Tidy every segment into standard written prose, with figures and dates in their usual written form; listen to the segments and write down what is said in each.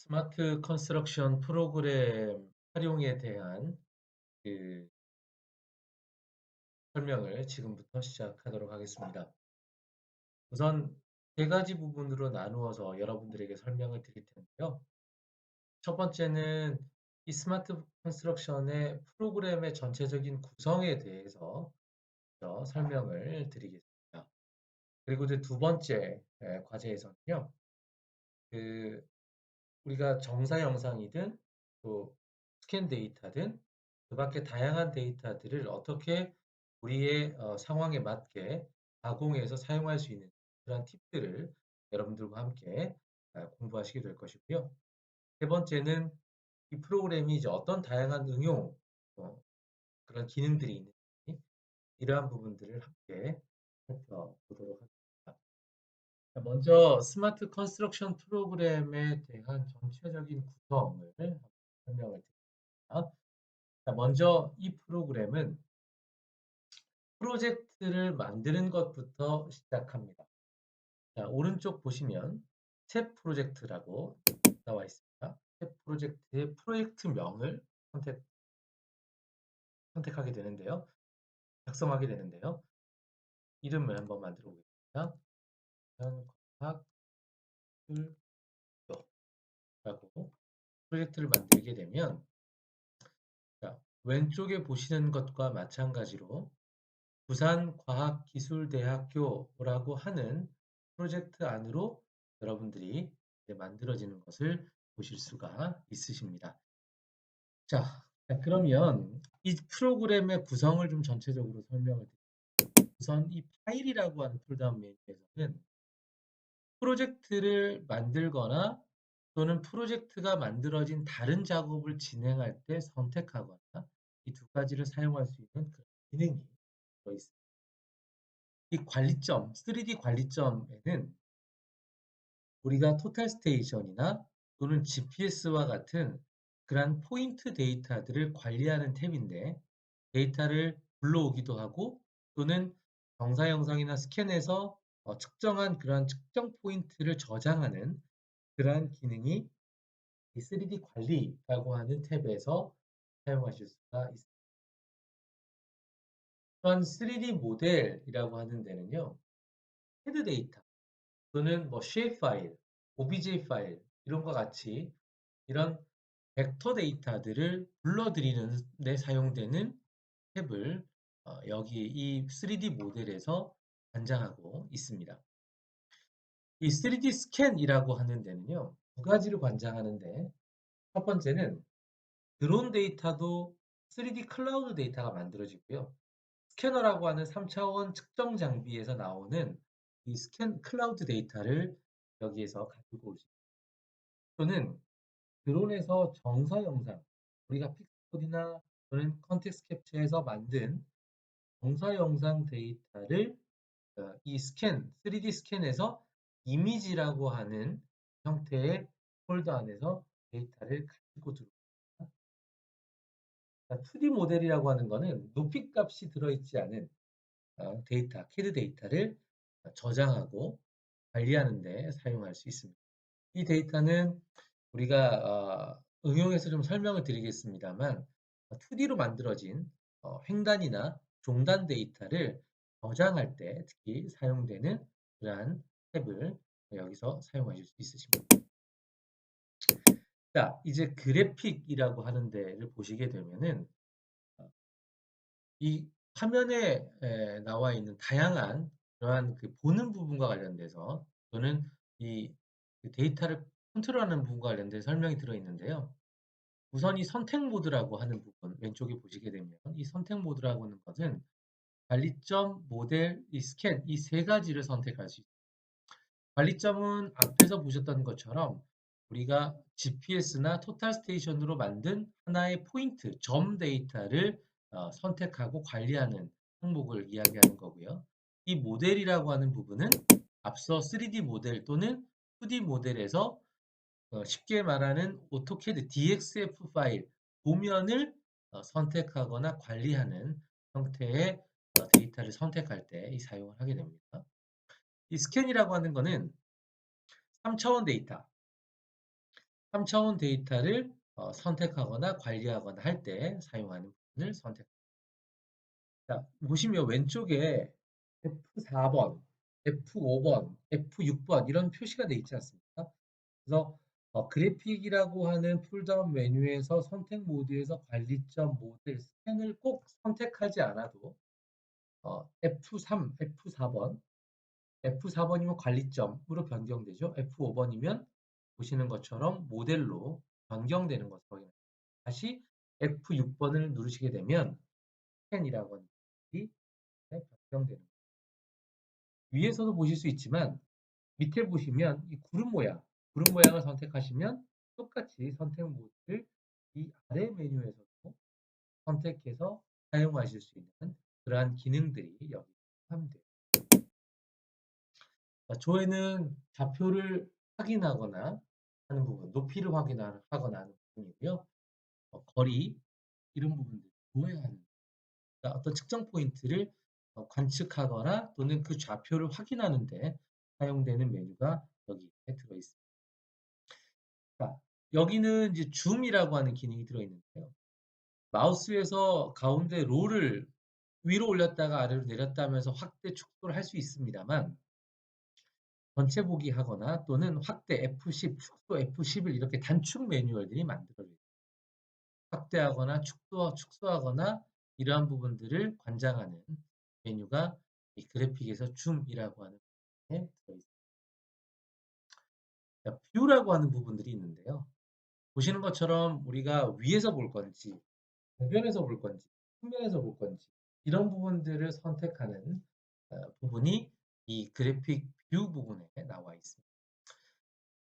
스마트 컨스트럭션 프로그램 활용에 대한 그 설명을 지금부터 시작하도록 하겠습니다. 우선 세 가지 부분으로 나누어서 여러분들에게 설명을 드릴 텐데요. 첫 번째는 이 스마트 컨스트럭션의 프로그램의 전체적인 구성에 대해서 먼저 설명을 드리겠습니다. 그리고 이제 두 번째 과제에서는요. 그 우리가 정사 영상이든 또 스캔 데이터든 그 밖에 다양한 데이터들을 어떻게 우리의 상황에 맞게 가공해서 사용할 수 있는 그런 팁들을 여러분들과 함께 공부하시게 될 것이고요. 세 번째는 이 프로그램이 이제 어떤 다양한 응용, 어, 그런 기능들이 있는지 이러한 부분들을 함께 살펴보도록 하겠습니다. 자, 먼저 스마트 컨스트럭션 프로그램에 대한 전체적인 구성을 설명을 드립니다. 자, 먼저 이 프로그램은 프로젝트를 만드는 것부터 시작합니다. 자, 오른쪽 보시면 탭 프로젝트라고 나와 있습니다. 탭 프로젝트의 프로젝트명을 선택하게 되는데요. 작성하게 되는데요. 이름을 한번 만들어 보겠습니다. 과학 기술교라고 프로젝트를 만들게 되면 자, 왼쪽에 보시는 것과 마찬가지로 부산과학기술대학교라고 하는 프로젝트 안으로 여러분들이 만들어지는 것을 보실 수가 있으십니다. 자, 그러면 이 프로그램의 구성을 좀 전체적으로 설명을 드릴게요. 우선 이 파일이라고 하는 폴더업 메뉴에서는 프로젝트를 만들거나 또는 프로젝트가 만들어진 다른 작업을 진행할 때 선택하거나 이 두 가지를 사용할 수 있는 그런 기능이 들어있습니다. 이 관리점, 3D 관리점에는 우리가 토탈 스테이션이나 또는 GPS와 같은 그러한 포인트 데이터들을 관리하는 탭인데 데이터를 불러오기도 하고 또는 정사 영상이나 스캔에서 측정한 그러한 측정 포인트를 저장하는 그러한 기능이 이 3D 관리라고 하는 탭에서 사용하실 수가 있습니다. 또한 3D 모델이라고 하는 데는요. 헤드 데이터 또는 뭐 shape 파일, obj 파일 이런 것 같이 이런 벡터 데이터들을 불러들이는 데 사용되는 탭을 여기 이 3D 모델에서 관장하고 있습니다. 이 3D 스캔이라고 하는 데는요. 두 가지를 관장하는데 첫 번째는 드론 데이터도 3D 클라우드 데이터가 만들어지고요. 스캐너라고 하는 3차원 측정 장비에서 나오는 이 스캔 클라우드 데이터를 여기에서 가지고 오십니다. 또는 드론에서 정사 영상, 우리가 픽스코디나 또는 컨텍스트 캡처에서 만든 정사 영상 데이터를 이 스캔, 3D 스캔에서 이미지라고 하는 형태의 폴더 안에서 데이터를 가지고 들어옵니다. 2D 모델이라고 하는 것은 높이 값이 들어있지 않은 데이터, 캐드 데이터를 저장하고 관리하는 데 사용할 수 있습니다. 이 데이터는 우리가 응용해서 좀 설명을 드리겠습니다만 2D로 만들어진 횡단이나 종단 데이터를 저장할 때 특히 사용되는 그러한 탭을 여기서 사용하실 수 있으십니다. 자, 이제 그래픽이라고 하는 데를 보시게 되면은 이 화면에 나와 있는 다양한 그러한 그 보는 부분과 관련돼서 또는 이 데이터를 컨트롤하는 부분과 관련된 설명이 들어 있는데요. 우선 이 선택 모드라고 하는 부분 왼쪽에 보시게 되면 이 선택 모드라고 하는 것은 관리점, 모델, 이 스캔 이 세 가지를 선택할 수 있습니다. 관리점은 앞에서 보셨던 것처럼 우리가 GPS나 토탈 스테이션으로 만든 하나의 포인트, 점 데이터를 선택하고 관리하는 항목을 이야기하는 거고요. 이 모델이라고 하는 부분은 앞서 3D 모델 또는 2D 모델에서 쉽게 말하는 오토캐드 DXF 파일 도면을 선택하거나 관리하는 형태의 데이터를 선택할 때 이 사용을 하게 됩니다. 이 스캔이라고 하는 거는 3차원 데이터, 3차원 데이터를 선택하거나 관리하거나 할 때 사용하는 부분을 선택합니다. 자, 보시면 왼쪽에 F4번, F5번, F6번 이런 표시가 되어 있지 않습니까? 그래서 그래픽이라고 하는 폴더운 메뉴에서 선택 모드에서 관리점 모델 스캔을 꼭 선택하지 않아도 F3, F4번, F4번이면 관리점으로 변경되죠. F5번이면 보시는 것처럼 모델로 변경되는 것을 확인합니다. 다시 F6번을 누르시게 되면 스캔이라고 하는 것이 변경되는 거예요. 위에서도 보실 수 있지만 밑에 보시면 이 구름 모양을 선택하시면 똑같이 선택 모드를 이 아래 메뉴에서도 선택해서 사용하실 수 있는 그러한 기능들이 여기 포함되어 있습니다. 조회는 좌표를 확인하거나 하는 부분, 높이를 확인하거나 하는 부분이고요. 거리, 이런 부분들, 조회하는 그러니까 어떤 측정 포인트를 관측하거나 또는 그 좌표를 확인하는 데 사용되는 메뉴가 여기에 들어 있습니다. 자, 여기는 이제 줌이라고 하는 기능이 들어 있는데요. 마우스에서 가운데 롤을 위로 올렸다가 아래로 내렸다 하면서 확대, 축소를 할 수 있습니다만 전체 보기 하거나 또는 확대 F10, 축소 F11 이렇게 단축 매뉴얼들이 만들어져 있습니다. 확대하거나 축소하거나 이러한 부분들을 관장하는 메뉴가 이 그래픽에서 줌이라고 하는 부분에 들어있습니다. 뷰라고 하는 부분들이 있는데요. 보시는 것처럼 우리가 위에서 볼 건지, 정면에서 볼 건지, 측면에서 볼 건지 이런 부분들을 선택하는 부분이 이 그래픽 뷰 부분에 나와 있습니다.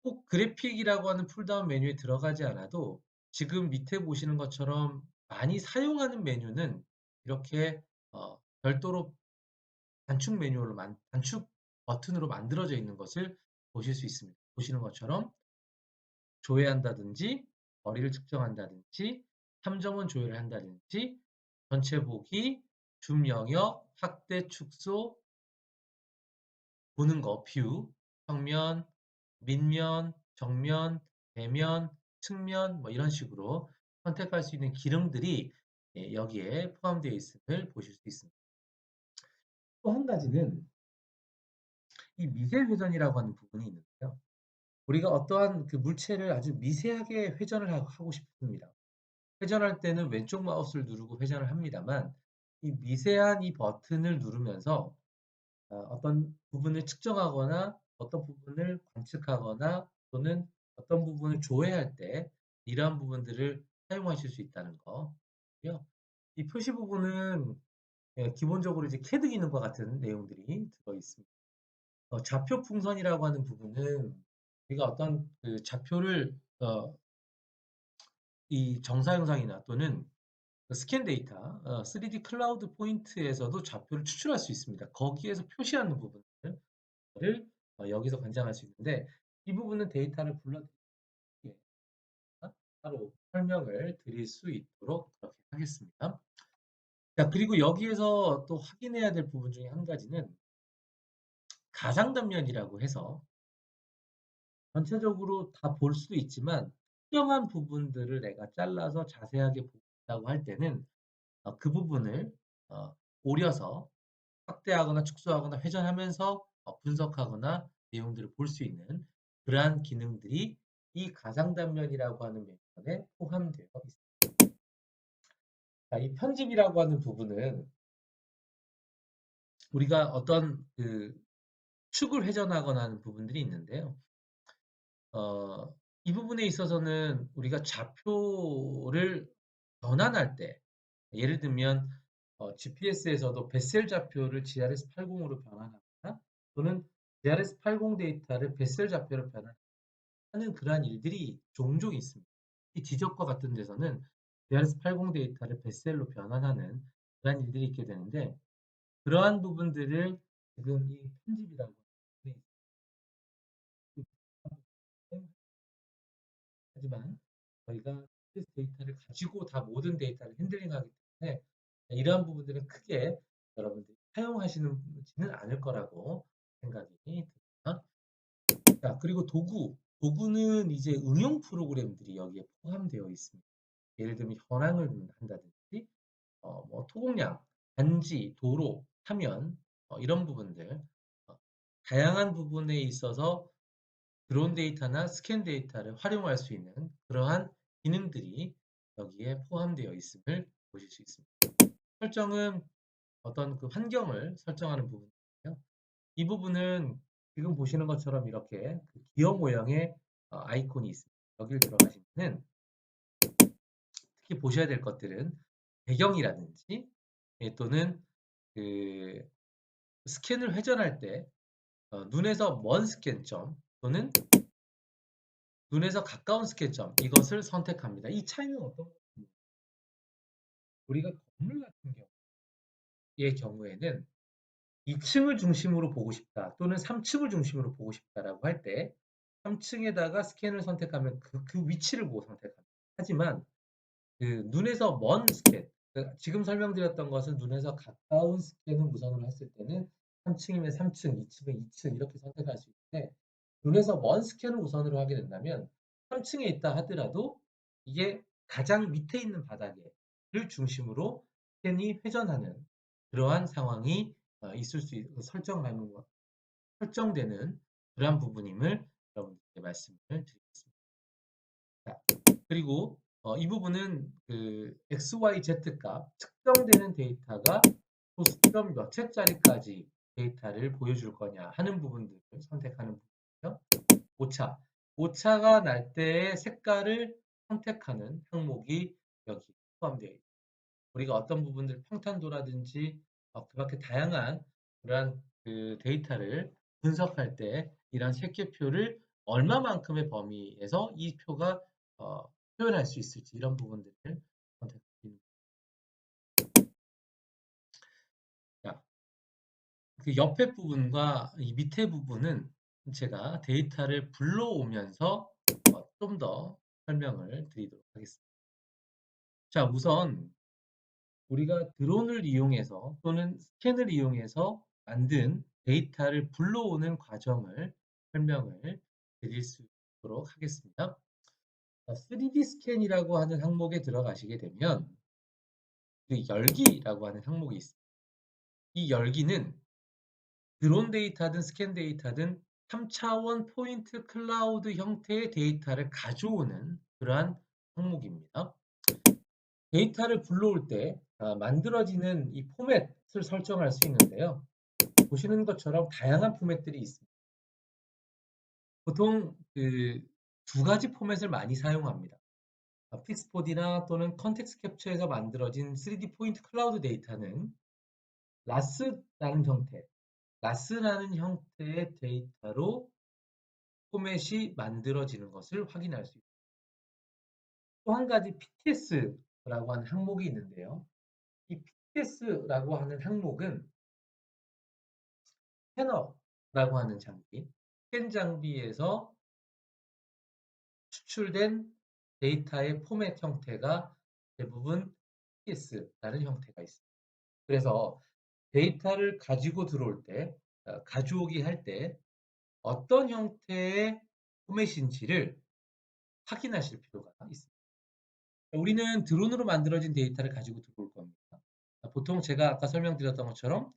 꼭 그래픽이라고 하는 풀다운 메뉴에 들어가지 않아도 지금 밑에 보시는 것처럼 많이 사용하는 메뉴는 이렇게 별도로 단축 버튼으로 만들어져 있는 것을 보실 수 있습니다. 보시는 것처럼 조회한다든지 거리를 측정한다든지 3점원 조회를 한다든지 전체 보기, 줌 영역, 확대, 축소, 보는 거, 뷰, 평면, 밑면, 정면, 대면, 측면 뭐 이런 식으로 선택할 수 있는 기능들이 여기에 포함되어 있음을 보실 수 있습니다. 또 한 가지는 이 미세 회전이라고 하는 부분이 있는데요. 우리가 어떠한 그 물체를 아주 미세하게 회전을 하고 싶습니다. 회전할 때는 왼쪽 마우스를 누르고 회전을 합니다만 이 미세한 이 버튼을 누르면서 어떤 부분을 측정하거나 어떤 부분을 관측하거나 또는 어떤 부분을 조회할 때 이러한 부분들을 사용하실 수 있다는 거고요. 이 표시 부분은 기본적으로 이제 캐드 기능과 같은 내용들이 들어 있습니다. 좌표 풍선이라고 하는 부분은 우리가 어떤 그 좌표를 이 정사 영상이나 또는 그 스캔 데이터, 3D 클라우드 포인트에서도 좌표를 추출할 수 있습니다. 거기에서 표시하는 부분들을 여기서 관장할 수 있는데 이 부분은 데이터를 불러들이기 따로 설명을 드릴 수 있도록 그렇게 하겠습니다. 자, 그리고 여기에서 또 확인해야 될 부분 중에 한 가지는 가상단면이라고 해서 전체적으로 다 볼 수도 있지만 특정한 부분들을 내가 잘라서 자세하게 보겠다고 할 때는 그 부분을 오려서 확대하거나 축소하거나 회전하면서 분석하거나 내용들을 볼 수 있는 그러한 기능들이 이 가상단면이라고 하는 메뉴에 포함되어 있습니다. 자, 이 편집이라고 하는 부분은 우리가 어떤 그 축을 회전하거나 하는 부분들이 있는데요. 이 부분에 있어서는 우리가 좌표를 변환할 때 예를 들면 GPS에서도 베셀 좌표를 GRS80으로 변환하거나 또는 GRS80 데이터를 베셀 좌표로 변환하는 그러한 일들이 종종 있습니다. 이 지적과 같은 데서는 GRS80 데이터를 베셀로 변환하는 그러한 일들이 있게 되는데 그러한 부분들을 지금 이 편집이라고 하지만 저희가 데이터를 가지고 다 모든 데이터를 핸들링하기 때문에 이러한 부분들은 크게 여러분들이 사용하시지는 않을 거라고 생각이 듭니다. 자, 그리고 도구. 도구는 이제 응용 프로그램들이 여기에 포함되어 있습니다. 예를 들면 현황을 한다든지, 뭐 토공량, 단지, 도로, 화면, 이런 부분들, 어, 다양한 부분에 있어서 드론 데이터나 스캔 데이터를 활용할 수 있는 그러한 기능들이 여기에 포함되어 있음을 보실 수 있습니다. 설정은 어떤 그 환경을 설정하는 부분인데요. 이 부분은 지금 보시는 것처럼 이렇게 그 기어 모양의 아이콘이 있습니다. 여기를 들어가시면은 특히 보셔야 될 것들은 배경이라든지 또는 그 스캔을 회전할 때 눈에서 먼 스캔점 또는 눈에서 가까운 스캔점 이것을 선택합니다. 이 차이는 어떤 것입니까? 우리가 건물 같은 경우의 경우에는 2층을 중심으로 보고 싶다 또는 3층을 중심으로 보고 싶다라고 할 때 3층에다가 스캔을 선택하면 그 위치를 보고 선택합니다. 하지만 그 눈에서 먼 스캔, 지금 설명드렸던 것은 눈에서 가까운 스캔을 우선으로 했을 때는 3층이면 3층, 2층이면 2층 이렇게 선택할 수 있는데 눈에서 먼 스캔을 우선으로 하게 된다면 3층에 있다 하더라도 이게 가장 밑에 있는 바닥을 중심으로 스캔이 회전하는 그러한 상황이 있을 수 설정하는 것, 설정되는 그러한 부분임을 여러분들께 말씀을 드리겠습니다. 자, 그리고 이 부분은 그 XYZ 값 측정되는 데이터가 또 수점 몇 회짜리까지 데이터를 보여줄 거냐 하는 부분들을 선택하는 부분이고요. 오차. 오차가 날 때의 색깔을 선택하는 항목이 여기 포함되어 있습니다. 우리가 어떤 부분들 평탄도라든지 그렇게 다양한 그러한 그 데이터를 분석할 때 이러한 색계표를 얼마만큼의 범위에서 이 표가 표현할 수 있을지 이런 부분들을 선택드립니다. 그 옆에 부분과 이 밑에 부분은 제가 데이터를 불러오면서 좀 더 설명을 드리도록 하겠습니다. 자, 우선 우리가 드론을 이용해서 또는 스캔을 이용해서 만든 데이터를 불러오는 과정을 설명을 드릴 수 있도록 하겠습니다. 3D 스캔이라고 하는 항목에 들어가시게 되면 그 열기라고 하는 항목이 있습니다. 이 열기는 드론 데이터든 스캔 데이터든 3차원 포인트 클라우드 형태의 데이터를 가져오는 그러한 항목입니다. 데이터를 불러올 때 만들어지는 이 포맷을 설정할 수 있는데요. 보시는 것처럼 다양한 포맷들이 있습니다. 보통 그 두 가지 포맷을 많이 사용합니다. 픽스포디나 또는 컨텍스트 캡처에서 만들어진 3D 포인트 클라우드 데이터는 라스라는 형태, 라스라는 형태의 데이터로 포맷이 만들어지는 것을 확인할 수 있습니다. 또 한 가지 PTS라고 하는 항목이 있는데요. 이 PTS라고 하는 항목은 스캐너라고 하는 장비, 스캔 장비에서 추출된 데이터의 포맷 형태가 대부분 PTS라는 형태가 있습니다. 그래서 데이터를 가지고 들어올 때, 가져오기 할 때 어떤 형태의 포맷인지를 확인하실 필요가 있습니다. 우리는 드론으로 만들어진 데이터를 가지고 들어올 겁니다. 보통 제가 아까 설명드렸던 것처럼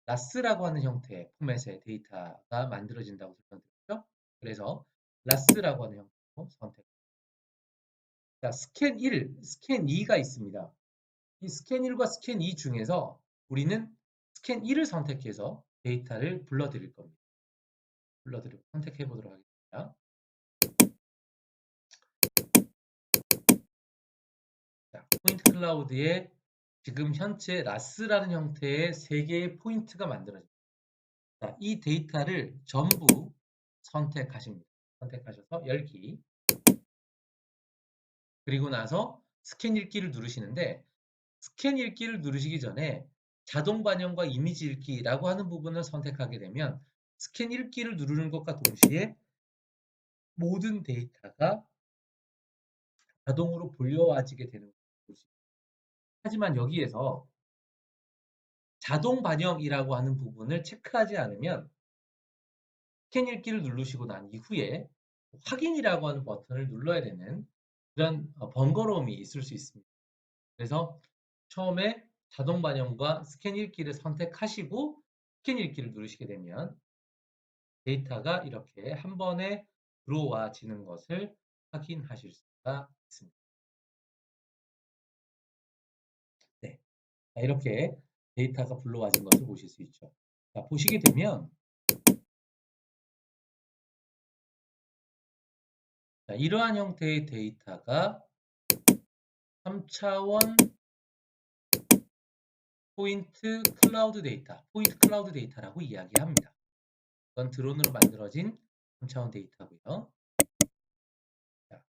라스라고 하는 형태의 포맷의 데이터가 만들어진다고 설명드렸죠. 그래서 라스라고 하는 형태로 선택. 자, 스캔 1, 스캔 2가 있습니다. 이 스캔 1과 스캔 2 중에서 우리는 스캔 1을 선택해서 데이터를 불러드릴 겁니다. 불러드리고 선택해 보도록 하겠습니다. 자, 포인트 클라우드에 지금 현재 라스라는 형태의 3개의 포인트가 만들어집니다. 자, 이 데이터를 전부 선택하십니다. 선택하셔서 열기. 그리고 나서 스캔 읽기를 누르시는데 스캔 읽기를 누르시기 전에 자동 반영과 이미지 읽기라고 하는 부분을 선택하게 되면 스캔 읽기를 누르는 것과 동시에 모든 데이터가 자동으로 불려와지게 되는 것입니다. 하지만 여기에서 자동 반영이라고 하는 부분을 체크하지 않으면 스캔 읽기를 누르시고 난 이후에 확인이라고 하는 버튼을 눌러야 되는 그런 번거로움이 있을 수 있습니다. 그래서 처음에 자동 반영과 스캔 읽기를 선택하시고 스캔 읽기를 누르시게 되면 데이터가 이렇게 한 번에 들어와지는 것을 확인하실 수가 있습니다. 네. 이렇게 데이터가 불러와진 것을 보실 수 있죠. 자, 보시게 되면 자, 이러한 형태의 데이터가 3차원 포인트 클라우드 데이터라고 이야기합니다. 이건 드론으로 만들어진 3차원 데이터고요. 자,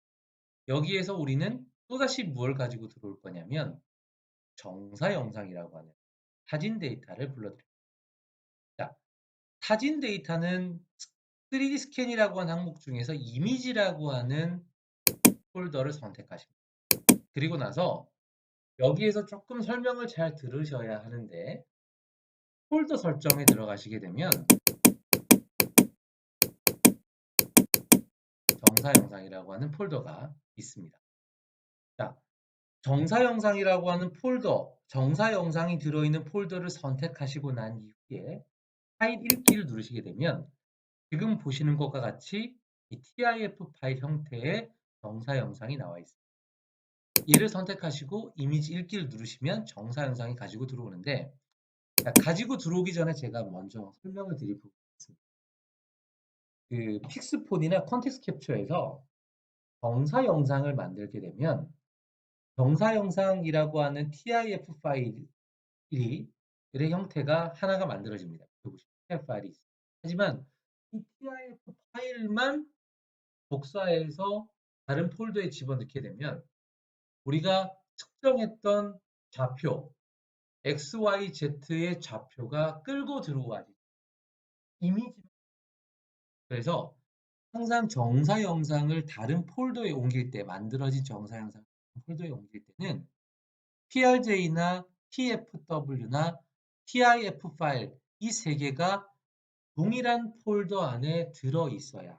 여기에서 우리는 또다시 무엇을 가지고 들어올 거냐면 정사 영상이라고 하는 사진 데이터를 불러드립니다. 자, 사진 데이터는 3D 스캔이라고 하는 항목 중에서 이미지라고 하는 폴더를 선택하십니다. 그리고 나서 여기에서 조금 설명을 잘 들으셔야 하는데 폴더 설정에 들어가시게 되면 정사 영상이라고 하는 폴더가 있습니다. 자, 정사 영상이라고 하는 폴더, 정사 영상이 들어있는 폴더를 선택하시고 난 이후에 파일 읽기를 누르시게 되면 지금 보시는 것과 같이 이 TIF 파일 형태의 정사 영상이 나와 있습니다. 얘를 선택하시고 이미지 읽기를 누르시면 정사 영상이 가지고 들어오는데 가지고 들어오기 전에 제가 먼저 설명을 드릴 부분이 있습니다. 그 픽스폰이나 컨텍스트 캡처에서 정사 영상을 만들게 되면 정사 영상이라고 하는 TIF 파일이 의 형태가 하나가 만들어집니다. TIF 파일이 있습니다. 하지만 이 TIF 파일만 복사해서 다른 폴더에 집어넣게 되면 우리가 측정했던 좌표 XYZ의 좌표가 끌고 들어와요. 이미지. 그래서 항상 정사 영상을 다른 폴더에 옮길 때 만들어진 정사 영상 폴더에 옮길 때는 PRJ나 TFW나 TIF 파일 이 세 개가 동일한 폴더 안에 들어 있어야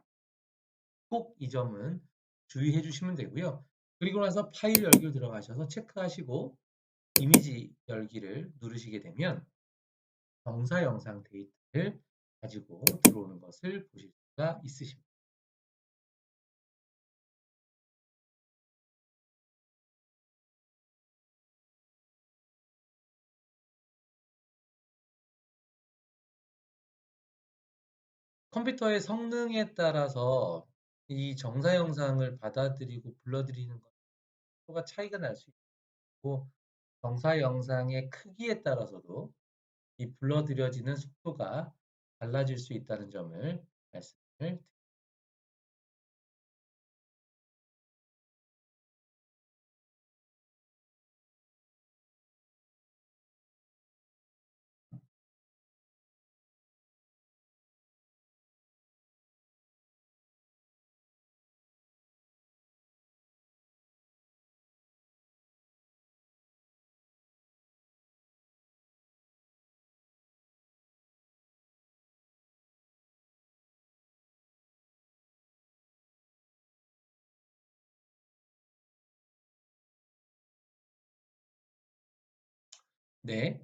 꼭 이 점은 주의해 주시면 되고요. 그리고 나서 파일 열기로 들어가셔서 체크하시고 이미지 열기를 누르시게 되면 정사 영상 데이터를 가지고 들어오는 것을 보실 수가 있으십니다. 컴퓨터의 성능에 따라서 이 정사 영상을 받아들이고 불러들이는 것과 차이가 날 수 있고 정사 영상의 크기에 따라서도 이 불러들여지는 속도가 달라질 수 있다는 점을 말씀을 드립니다. 네,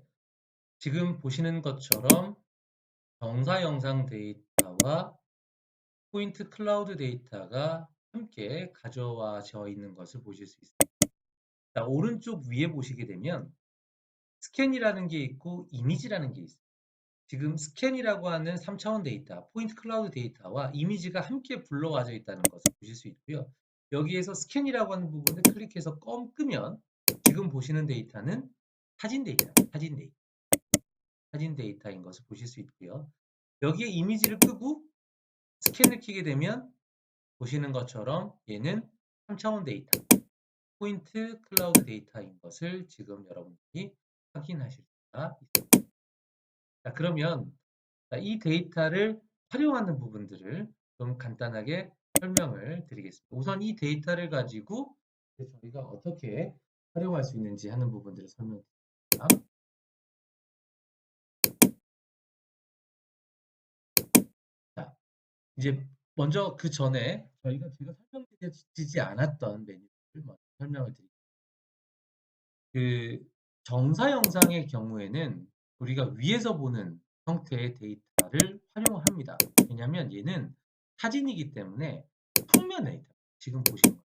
지금 보시는 것처럼 정사 영상 데이터와 포인트 클라우드 데이터가 함께 가져와져 있는 것을 보실 수 있습니다. 자, 오른쪽 위에 보시게 되면 스캔이라는 게 있고 이미지라는 게 있습니다. 지금 스캔이라고 하는 3차원 데이터, 포인트 클라우드 데이터와 이미지가 함께 불러와져 있다는 것을 보실 수 있고요. 여기에서 스캔이라고 하는 부분을 클릭해서 끄면 지금 보시는 데이터는 사진 데이터인 것을 보실 수 있고요. 여기에 이미지를 끄고 스캔을 키게 되면 보시는 것처럼 얘는 3차원 데이터, 포인트 클라우드 데이터인 것을 지금 여러분들이 확인하실 수가 있습니다. 자, 그러면 이 데이터를 활용하는 부분들을 좀 간단하게 설명을 드리겠습니다. 우선 이 데이터를 가지고 저희가 어떻게 활용할 수 있는지 하는 부분들을 설명드립니다. 자, 이제 먼저 그 전에 제가 설명드리지 않았던 메뉴를 먼저 설명을 드릴게요. 그 정사 영상의 경우에는 우리가 위에서 보는 형태의 데이터를 활용을 합니다. 왜냐하면 얘는 사진이기 때문에 평면 데이터, 지금 보시는 거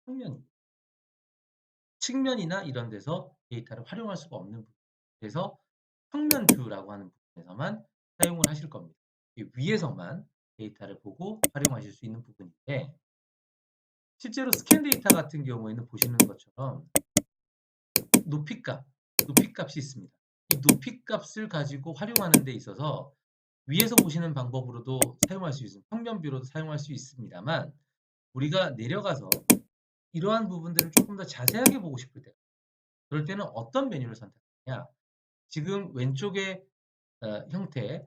평면, 측면이나 이런 데서 데이터를 활용할 수가 없는 부분. 그래서 평면 뷰라고 하는 부분에서만 사용을 하실 겁니다. 위에서만 데이터를 보고 활용하실 수 있는 부분인데, 실제로 스캔 데이터 같은 경우에는 보시는 것처럼 높이값, 높이값이 있습니다. 이 높이값을 가지고 활용하는 데 있어서 위에서 보시는 방법으로도 사용할 수 있습니다. 평면뷰로도 사용할 수 있습니다만, 우리가 내려가서 이러한 부분들을 조금 더 자세하게 보고 싶을 때, 그럴 때는 어떤 메뉴를 선택하냐? 지금 왼쪽의 형태를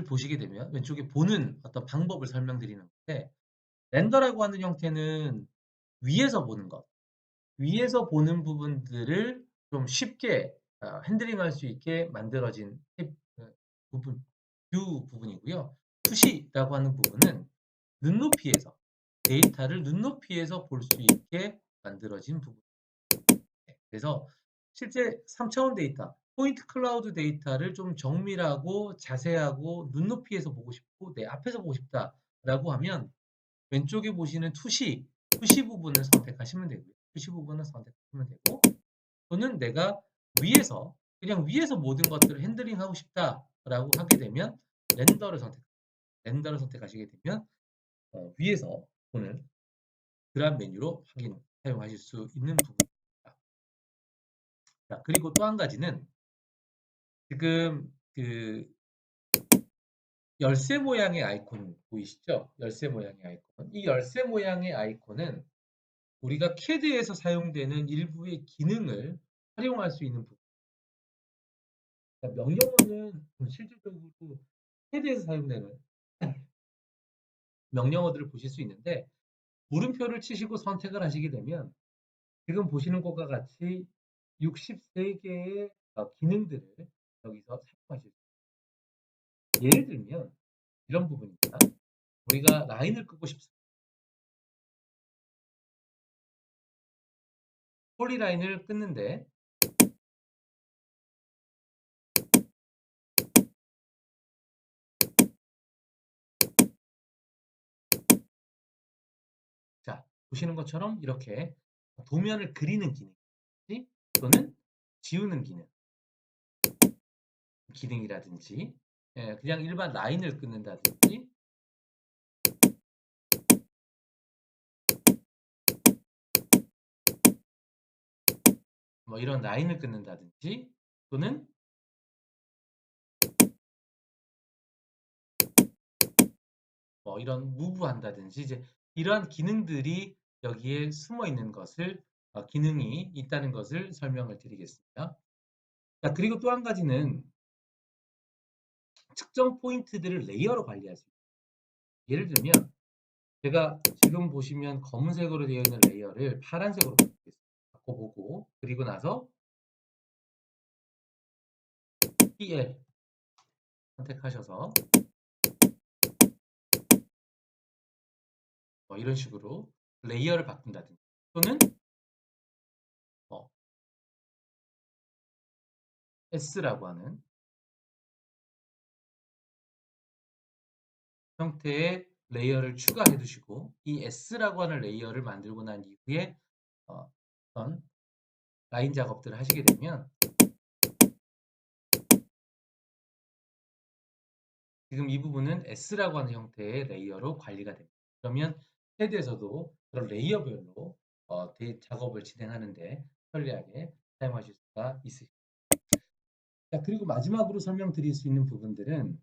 보시게 되면 왼쪽에 보는 어떤 방법을 설명드리는 건데, 렌더라고 하는 형태는 위에서 보는 것, 위에서 보는 부분들을 좀 쉽게 핸들링할 수 있게 만들어진 부분, 뷰 부분이고요. 푸시라고 하는 부분은 눈높이에서, 데이터를 눈높이에서 볼 수 있게 만들어진 부분. 그래서 실제 3차원 데이터, 포인트 클라우드 데이터를 좀 정밀하고 자세하고 눈높이에서 보고 싶고 내 앞에서 보고 싶다라고 하면 왼쪽에 보시는 투시 부분을 선택하시면 되고요. 투시 부분을 선택하시면 되고, 또는 내가 위에서 그냥 위에서 모든 것들을 핸들링하고 싶다라고 하게 되면 렌더를 선택하시게 되면 위에서 보는 그런 메뉴로 사용하실 수 있는 부분입니다. 자, 그리고 또 한 가지는 지금 그 열쇠 모양의 아이콘 보이시죠? 열쇠 모양의 아이콘. 이 열쇠 모양의 아이콘은 우리가 CAD에서 사용되는 일부의 기능을 활용할 수 있는 부분. 그러니까 명령어는 실질적으로 CAD에서 사용되는 명령어들을 보실 수 있는데, 물음표를 치시고 선택을 하시게 되면 지금 보시는 것과 같이 63개의 기능들을 여기서 사용하실 수 있습니다. 예를 들면 이런 부분입니다. 우리가 라인을 끄고 싶습니다. 폴리라인을 끊는데, 자, 보시는 것처럼 이렇게 도면을 그리는 기능 또는 지우는 기능이라든지, 그냥 일반 라인을 끊는다든지, 뭐 이런 라인을 끊는다든지, 또는 뭐 이런 무브 한다든지, 이제 이러한 기능들이 여기에 숨어 있는 것을 기능이 있다는 것을 설명을 드리겠습니다. 자, 그리고 또 한 가지는 특정 포인트들을 레이어로 관리할 수 있습니다. 예를 들면 제가 지금 보시면 검은색으로 되어 있는 레이어를 파란색으로 바꿔보고, 그리고 나서 PL 선택하셔서 뭐 이런 식으로 레이어를 바꾼다든지, 또는 S라고 하는 형태의 레이어를 추가해 두시고, 이 S라고 하는 레이어를 만들고 난 이후에 어떤 라인 작업들을 하시게 되면 지금 이 부분은 S라고 하는 형태의 레이어로 관리가 됩니다. 그러면 CAD에서도 그런 레이어별로 작업을 진행하는데 편리하게 사용하실 수가 있으십니다. 자, 그리고 마지막으로 설명드릴 수 있는 부분들은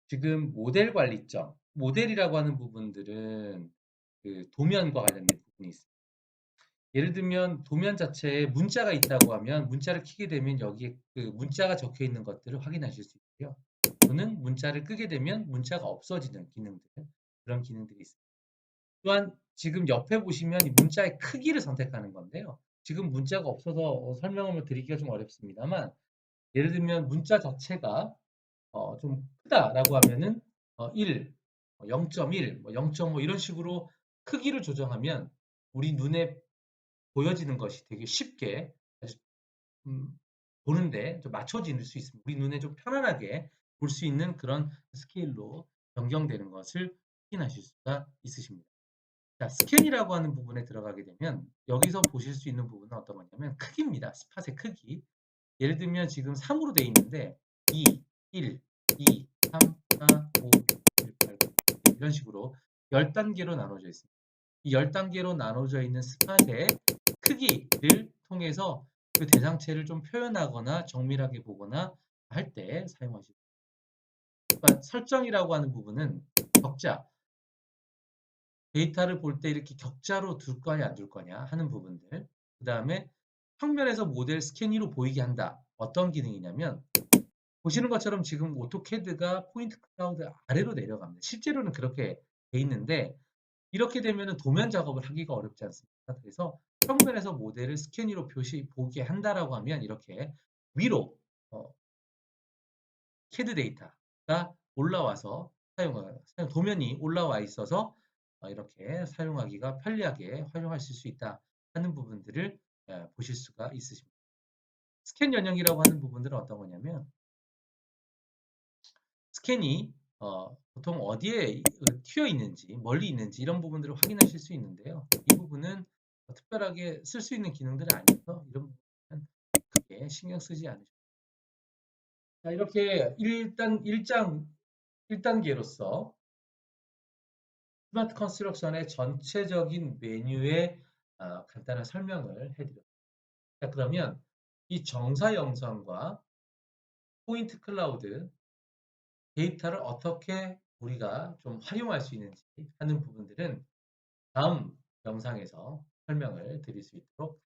지금 모델 관리점, 모델이라고 하는 부분들은 그 도면과 관련된 부분이 있습니다. 예를 들면 도면 자체에 문자가 있다고 하면 문자를 키게 되면 여기에 그 문자가 적혀 있는 것들을 확인하실 수 있고요. 또는 문자를 끄게 되면 문자가 없어지는 기능들, 그런 기능들이 있습니다. 또한 지금 옆에 보시면 이 문자의 크기를 선택하는 건데요. 지금 문자가 없어서 설명을 드리기가 좀 어렵습니다만, 예를 들면 문자 자체가 좀 크다라고 하면은 1, 0.1, 0.5 이런 식으로 크기를 조정하면 우리 눈에 보여지는 것이 되게 쉽게 아주 음, 보는데 좀 맞춰질 수 있습니다. 우리 눈에 좀 편안하게 볼 수 있는 그런 스케일로 변경되는 것을 확인하실 수가 있으십니다. 자, 스캔이라고 하는 부분에 들어가게 되면 여기서 보실 수 있는 부분은 어떤 거냐면 크기입니다. 스팟의 크기. 예를 들면 지금 3으로 되어 있는데 2, 1, 2, 3, 4, 5, 6, 7, 8, 9 이런 식으로 10단계로 나눠져 있습니다. 이 10단계로 나눠져 있는 스팟의 크기를 통해서 그 대상체를 좀 표현하거나 정밀하게 보거나 할 때 사용하실 수 있습니다. 그러니까 설정이라고 하는 부분은 격자, 데이터를 볼 때 이렇게 격자로 둘 거냐 안 둘 거냐 하는 부분들. 그 다음에 평면에서 모델 스캐니로 보이게 한다. 어떤 기능이냐면 보시는 것처럼 지금 오토캐드가 포인트 클라우드 아래로 내려갑니다. 실제로는 그렇게 돼 있는데 이렇게 되면 도면 작업을 하기가 어렵지 않습니까? 그래서 평면에서 모델을 스캐니로 보게 한다라고 하면 이렇게 위로 캐드 데이터가 올라와서 도면이 올라와 있어서 이렇게 사용하기가 편리하게 활용하실 수 있다 하는 부분들을 보실 수가 있으십니다. 스캔 연령이라고 하는 부분들은 어떤 거냐면 스캔이 보통 어디에 튀어 있는지 멀리 있는지 이런 부분들을 확인하실 수 있는데요. 이 부분은 특별하게 쓸 수 있는 기능들은 아니어서 이런 부분은 크게 신경 쓰지 않으셔도 자, 이렇게 1단계로서 스마트 컨스트럭션의 전체적인 메뉴의 간단한 설명을 해드렸습니다. 자, 그러면 이 정사 영상과 포인트 클라우드 데이터를 어떻게 우리가 좀 활용할 수 있는지 하는 부분들은 다음 영상에서 설명을 드릴 수 있도록